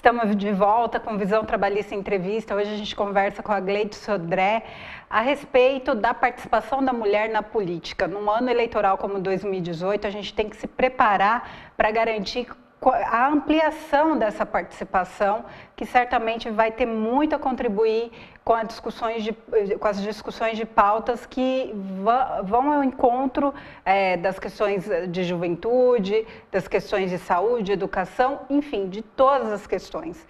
Estamos de volta com Visão Trabalhista Entrevista. Hoje a gente conversa com a Gleides Sodré a respeito da participação da mulher na política. Num ano eleitoral como 2018, a gente tem que se preparar para garantir a ampliação dessa participação, que certamente vai ter muito a contribuir com as discussões de pautas que vão ao encontro das questões de juventude, das questões de saúde, educação, enfim, de todas as questões.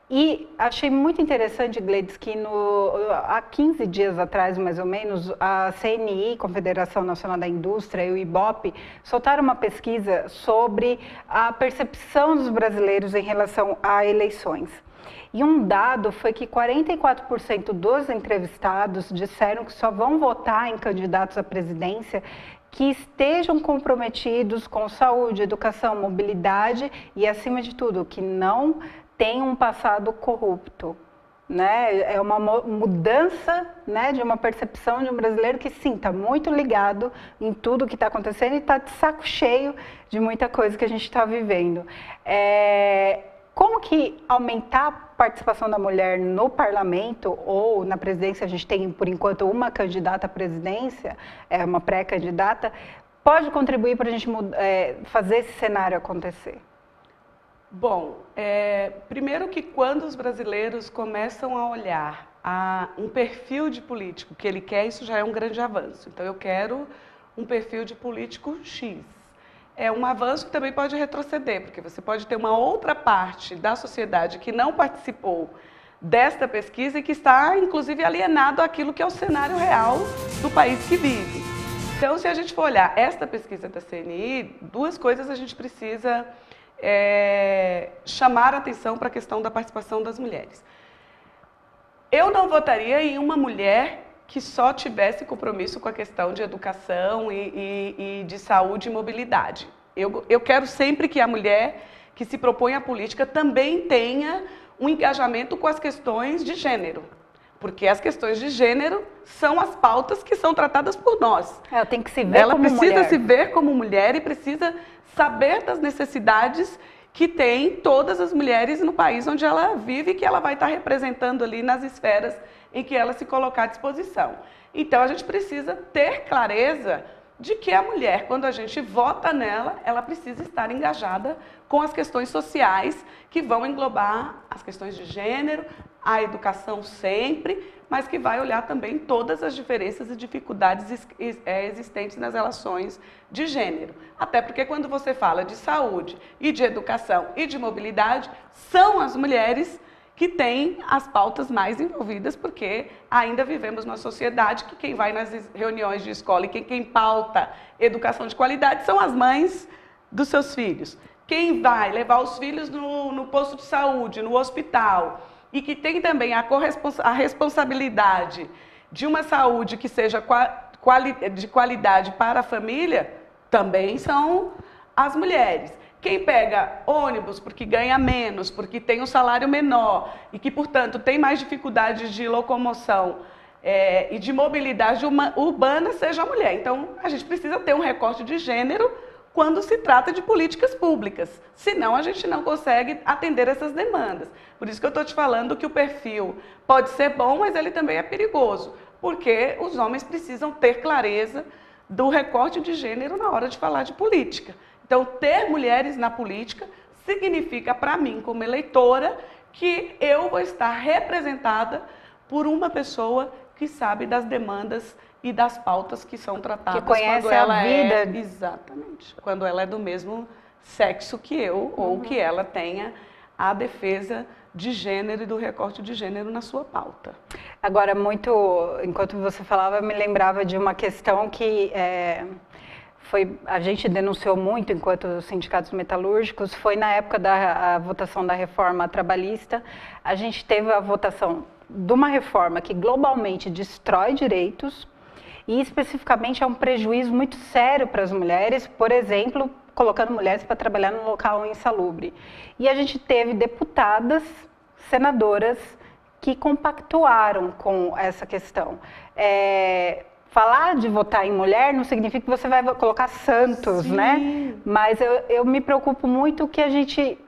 E achei muito interessante, Gleides, que há 15 dias atrás, mais ou menos, a CNI, Confederação Nacional da Indústria, e o IBOP, soltaram uma pesquisa sobre a percepção dos brasileiros em relação a eleições. E um dado foi que 44% dos entrevistados disseram que só vão votar em candidatos à presidência que estejam comprometidos com saúde, educação, mobilidade e, acima de tudo, que não tem um passado corrupto, né? É uma mudança, né, de uma percepção de um brasileiro que sim, está muito ligado em tudo que está acontecendo e está de saco cheio de muita coisa que a gente está vivendo. Como que aumentar a participação da mulher no parlamento ou na presidência? A gente tem, por enquanto, uma candidata à presidência, uma pré-candidata, pode contribuir para a gente fazer esse cenário acontecer? Bom, primeiro que quando os brasileiros começam a olhar um perfil de político que ele quer, isso já é um grande avanço. Então, eu quero um perfil de político X. É um avanço que também pode retroceder, porque você pode ter uma outra parte da sociedade que não participou desta pesquisa e que está, inclusive, alienado àquilo que é o cenário real do país que vive. Então, se a gente for olhar esta pesquisa da CNI, duas coisas a gente precisa chamar a atenção para a questão da participação das mulheres. Eu não votaria em uma mulher que só tivesse compromisso com a questão de educação e de saúde e mobilidade. Eu quero sempre que a mulher que se propõe à política também tenha um engajamento com as questões de gênero, porque as questões de gênero são as pautas que são tratadas por nós. Ela tem que se ver como mulher. Ela precisa se ver como mulher e precisa saber das necessidades que tem todas as mulheres no país onde ela vive e que ela vai estar representando ali nas esferas em que ela se colocar à disposição. Então, a gente precisa ter clareza de que a mulher, quando a gente vota nela, ela precisa estar engajada com as questões sociais que vão englobar as questões de gênero, a educação sempre, mas que vai olhar também todas as diferenças e dificuldades existentes nas relações de gênero. Até porque quando você fala de saúde e de educação e de mobilidade, são as mulheres que têm as pautas mais envolvidas, porque ainda vivemos numa sociedade que quem vai nas reuniões de escola e quem pauta educação de qualidade são as mães dos seus filhos. Quem vai levar os filhos no posto de saúde, no hospital, e que tem também a responsabilidade de uma saúde que seja de qualidade para a família, também são as mulheres. Quem pega ônibus porque ganha menos, porque tem um salário menor e que, portanto, tem mais dificuldades de locomoção e de mobilidade urbana, seja a mulher. Então, a gente precisa ter um recorte de gênero quando se trata de políticas públicas. Senão, a gente não consegue atender essas demandas. Por isso que eu estou te falando que o perfil pode ser bom, mas ele também é perigoso, porque os homens precisam ter clareza do recorte de gênero na hora de falar de política. Então, ter mulheres na política significa, para mim, como eleitora, que eu vou estar representada por uma pessoa que sabe das demandas e das pautas que são tratadas que conhece quando ela a vida. Exatamente. Quando ela é do mesmo sexo que eu, ou que ela tenha a defesa de gênero e do recorte de gênero na sua pauta. Agora, enquanto você falava, eu me lembrava de uma questão que a gente denunciou muito enquanto os sindicatos metalúrgicos, foi na época da votação da reforma trabalhista. A gente teve a votação de uma reforma que globalmente destrói direitos e especificamente é um prejuízo muito sério para as mulheres, por exemplo, colocando mulheres para trabalhar num local insalubre. E a gente teve deputadas, senadoras, que compactuaram com essa questão. Falar de votar em mulher não significa que você vai colocar santos, Sim. né? Mas eu me preocupo muito que a gente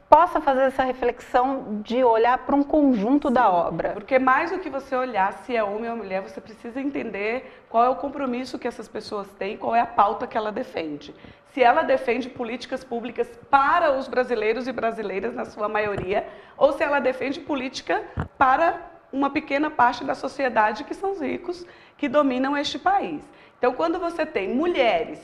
possa fazer essa reflexão de olhar para um conjunto da obra. Porque mais do que você olhar se é homem ou mulher, você precisa entender qual é o compromisso que essas pessoas têm, qual é a pauta que ela defende. Se ela defende políticas públicas para os brasileiros e brasileiras, na sua maioria, ou se ela defende política para uma pequena parte da sociedade, que são os ricos, que dominam este país. Então, quando você tem mulheres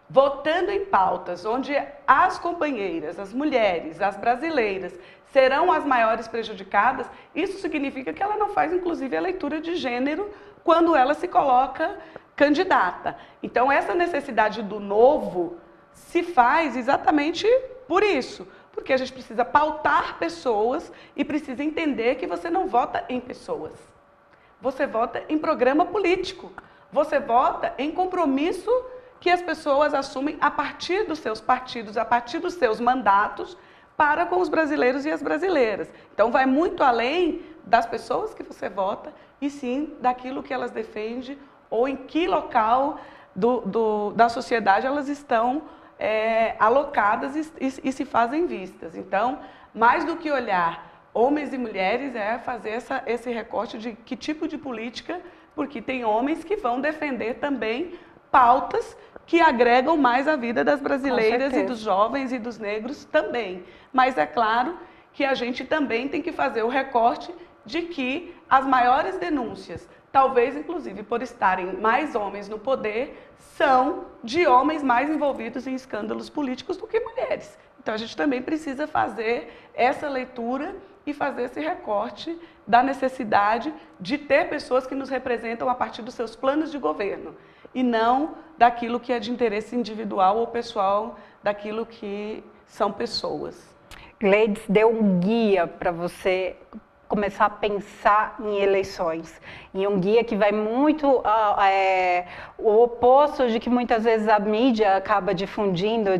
votando em pautas onde as companheiras, as mulheres, as brasileiras serão as maiores prejudicadas, isso significa que ela não faz, inclusive, a leitura de gênero quando ela se coloca candidata. Então, essa necessidade do novo se faz exatamente por isso, porque a gente precisa pautar pessoas e precisa entender que você não vota em pessoas, você vota em programa político, você vota em compromisso que as pessoas assumem a partir dos seus partidos, a partir dos seus mandatos, para com os brasileiros e as brasileiras. Então, vai muito além das pessoas que você vota, e sim daquilo que elas defendem, ou em que local da sociedade elas estão alocadas e se fazem vistas. Então, mais do que olhar homens e mulheres, é fazer esse recorte de que tipo de política, porque tem homens que vão defender também pautas que agregam mais a vida das brasileiras e dos jovens e dos negros também. Mas é claro que a gente também tem que fazer o recorte de que as maiores denúncias, talvez inclusive por estarem mais homens no poder, são de homens mais envolvidos em escândalos políticos do que mulheres. Então a gente também precisa fazer essa leitura e fazer esse recorte da necessidade de ter pessoas que nos representam a partir dos seus planos de governo, e não daquilo que é de interesse individual ou pessoal, daquilo que são pessoas. Gleides deu um guia para você começar a pensar em eleições, em um guia que vai muito o oposto de que muitas vezes a mídia acaba difundindo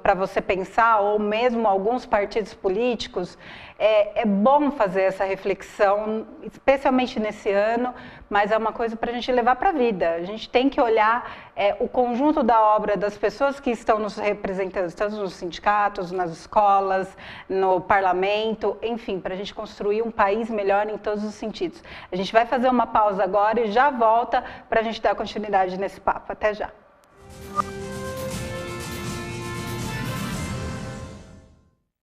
para você pensar, ou mesmo alguns partidos políticos. É bom fazer essa reflexão, especialmente nesse ano, mas é uma coisa para a gente levar para a vida. A gente tem que olhar o conjunto da obra das pessoas que estão nos representando, tanto nos sindicatos, nas escolas, no parlamento, enfim, para a gente construir um país melhor em todos os sentidos. A gente vai fazer uma pausa agora e já volta para a gente dar continuidade nesse papo. Até já!